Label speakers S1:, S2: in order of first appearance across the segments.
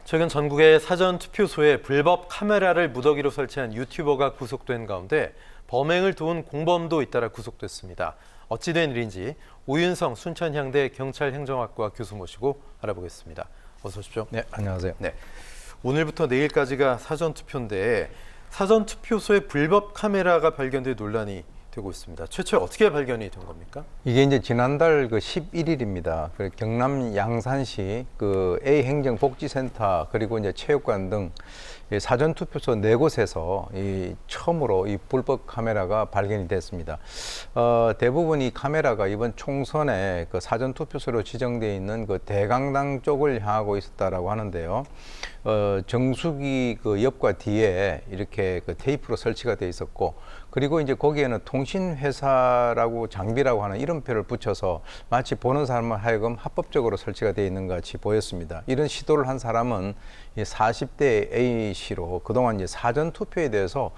S1: 최근 전국의 사전투표소에 불법 카메라를 무더기로 설치한 유튜버가 구속된 가운데 범행을 도운 공범도 잇따라 구속됐습니다. 어찌된 일인지 오윤성 순천향대 경찰행정학과 교수 모시고 알아보겠습니다. 어서 오십시오.
S2: 네, 안녕하세요.
S1: 네, 오늘부터 내일까지가 사전투표인데 사전투표소에 불법 카메라가 발견돼 논란이 되고 있습니다. 최초에 어떻게 발견이 된 겁니까?
S2: 이게 이제 지난달 11일입니다. 경남 양산시 A 행정복지센터 그리고 이제 체육관 등 사전투표소 4곳에서 처음으로 이 불법 카메라가 발견이 됐습니다. 대부분 이 카메라가 이번 총선에 사전투표소로 지정되어 있는 대강당 쪽을 향하고 있었다라고 하는데요. 정수기 옆과 뒤에 이렇게 테이프로 설치가 되어 있었고, 그리고 이제 거기에는 통신회사라고 장비라고 하는 이름표를 붙여서 마치 보는 사람을 하여금 합법적으로 설치가 되어 있는 것 같이 보였습니다. 이런 시도를 한 사람은 40대 A씨로 그동안 이제 사전투표에 대해서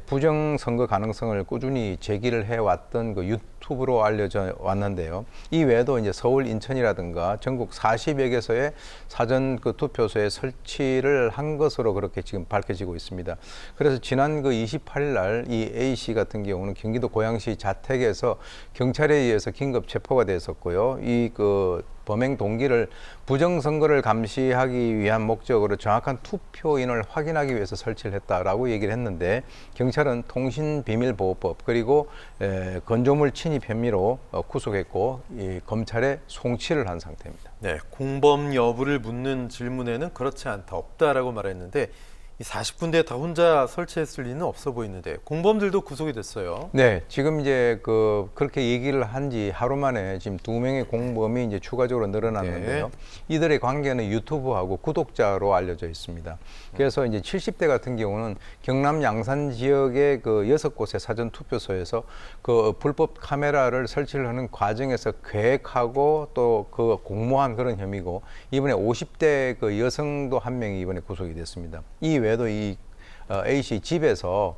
S2: 부정선거 가능성을 꾸준히 제기를 해왔던 유튜브로 알려져 왔는데요. 이 외에도 이제 서울, 인천이라든가 전국 40여 개소의 사전 투표소에 설치를 한 것으로 그렇게 지금 밝혀지고 있습니다. 그래서 지난 28일 날 이 A씨 같은 경우는 경기도 고양시 자택에서 경찰에 의해서 긴급 체포가 됐었고요. 이 범행 동기를 부정선거를 감시하기 위한 목적으로 정확한 투표인을 확인하기 위해서 설치를 했다라고 얘기를 했는데, 경찰은 통신비밀보호법 그리고 건조물 침입 혐의로 구속했고 검찰에 송치를 한 상태입니다.
S1: 네, 공범 여부를 묻는 질문에는 그렇지 않다, 없다라고 말했는데 이 40군데 다 혼자 설치했을 리는 없어 보이는데 공범들도 구속이 됐어요.
S2: 네, 지금 이제 그렇게 얘기를 한 지 하루 만에 지금 2명의 공범이 이제 추가적으로 늘어났는데요.
S1: 네.
S2: 이들의 관계는 유튜브하고 구독자로 알려져 있습니다. 그래서 이제 70대 같은 경우는 경남 양산 지역의 6곳의 사전 투표소에서 불법 카메라를 설치를 하는 과정에서 계획하고 또 공모한 그런 혐의고, 이번에 50대 여성도 한 명이 이번에 구속이 됐습니다. 이 외에도 이 A씨 집에서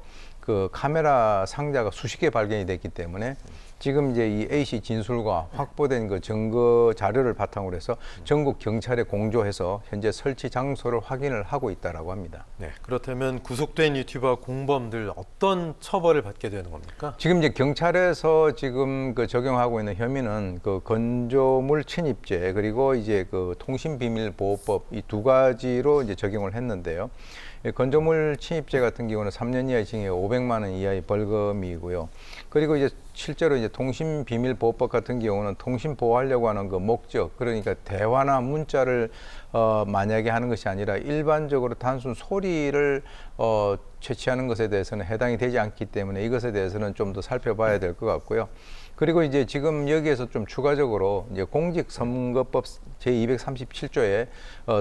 S2: 카메라 상자가 수십 개 발견이 됐기 때문에 지금 이제 이 A씨 진술과 확보된 증거 자료를 바탕으로 해서 전국 경찰에 공조해서 현재 설치 장소를 확인을 하고 있다라고 합니다.
S1: 네, 그렇다면 구속된 유튜버 공범들 어떤 처벌을 받게 되는 겁니까?
S2: 지금 이제 경찰에서 지금 적용하고 있는 혐의는 건조물 침입죄 그리고 이제 통신비밀보호법 이 두 가지로 이제 적용을 했는데요. 건조물 침입죄 같은 경우는 3년 이하의 징역 500만 원 이하의 벌금이고요. 그리고 이제 실제로 이제 통신비밀보호법 같은 경우는 통신 보호하려고 하는 목적, 그러니까 대화나 문자를 만약에 하는 것이 아니라 일반적으로 단순 소리를 채취하는 것에 대해서는 해당이 되지 않기 때문에 이것에 대해서는 좀 더 살펴봐야 될 것 같고요. 그리고 이제 지금 여기에서 좀 추가적으로 이제 공직선거법 제237조에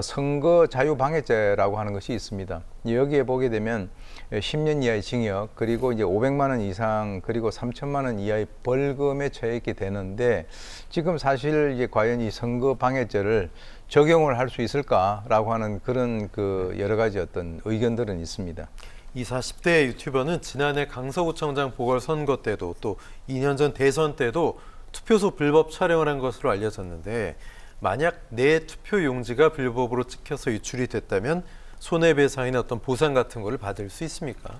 S2: 선거 자유방해죄라고 하는 것이 있습니다. 여기에 보게 되면 10년 이하의 징역 그리고 이제 500만 원 이상 그리고 3천만 원 이하의 벌금에 처해있게 되는데, 지금 사실 이제 과연 이 선거 방해죄를 적용을 할 수 있을까라고 하는 그런 여러 가지 어떤 의견들은 있습니다.
S1: 이 40대 유튜버는 지난해 강서구청장 보궐선거 때도 또 2년 전 대선 때도 투표소 불법 촬영을 한 것으로 알려졌는데, 만약 내 투표 용지가 불법으로 찍혀서 유출이 됐다면 손해배상이나 어떤 보상 같은 거를 받을 수 있습니까?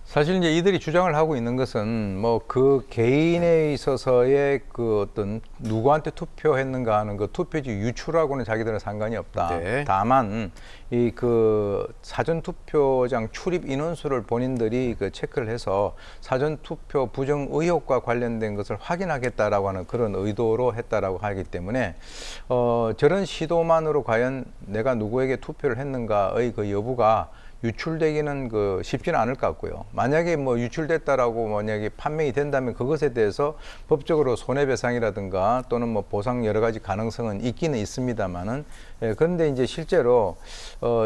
S2: 사실 이제 이들이 주장을 하고 있는 것은 개인에 있어서의 어떤 누구한테 투표했는가 하는 투표지 유출하고는 자기들은 상관이 없다.
S1: 네.
S2: 다만 이 사전투표장 출입 인원수를 본인들이 체크를 해서 사전투표 부정 의혹과 관련된 것을 확인하겠다라고 하는 그런 의도로 했다라고 하기 때문에 저런 시도만으로 과연 내가 누구에게 투표를 했는가의 여부가 유출되기는 쉽지는 않을 것 같고요. 만약에 유출됐다라고 만약에 판명이 된다면 그것에 대해서 법적으로 손해배상이라든가 또는 보상 여러 가지 가능성은 있기는 있습니다만은, 그런데 이제 실제로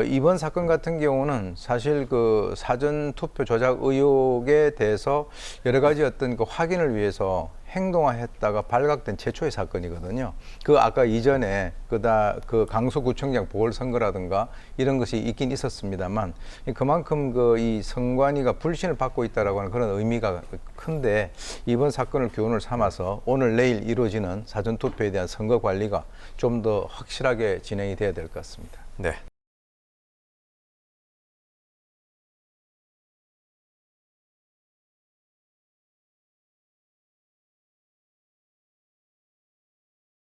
S2: 이번 사건 같은 경우는 사실 사전 투표 조작 의혹에 대해서 여러 가지 어떤 확인을 위해서 행동화했다가 발각된 최초의 사건이거든요. 아까 이전에 강서구청장 보궐선거라든가 이런 것이 있긴 있었습니다만, 그만큼 이 선관위가 불신을 받고 있다라고 하는 그런 의미가 큰데, 이번 사건을 교훈을 삼아서 오늘 내일 이루어지는 사전투표에 대한 선거 관리가 좀 더 확실하게 진행이 돼야 될 것 같습니다.
S1: 네.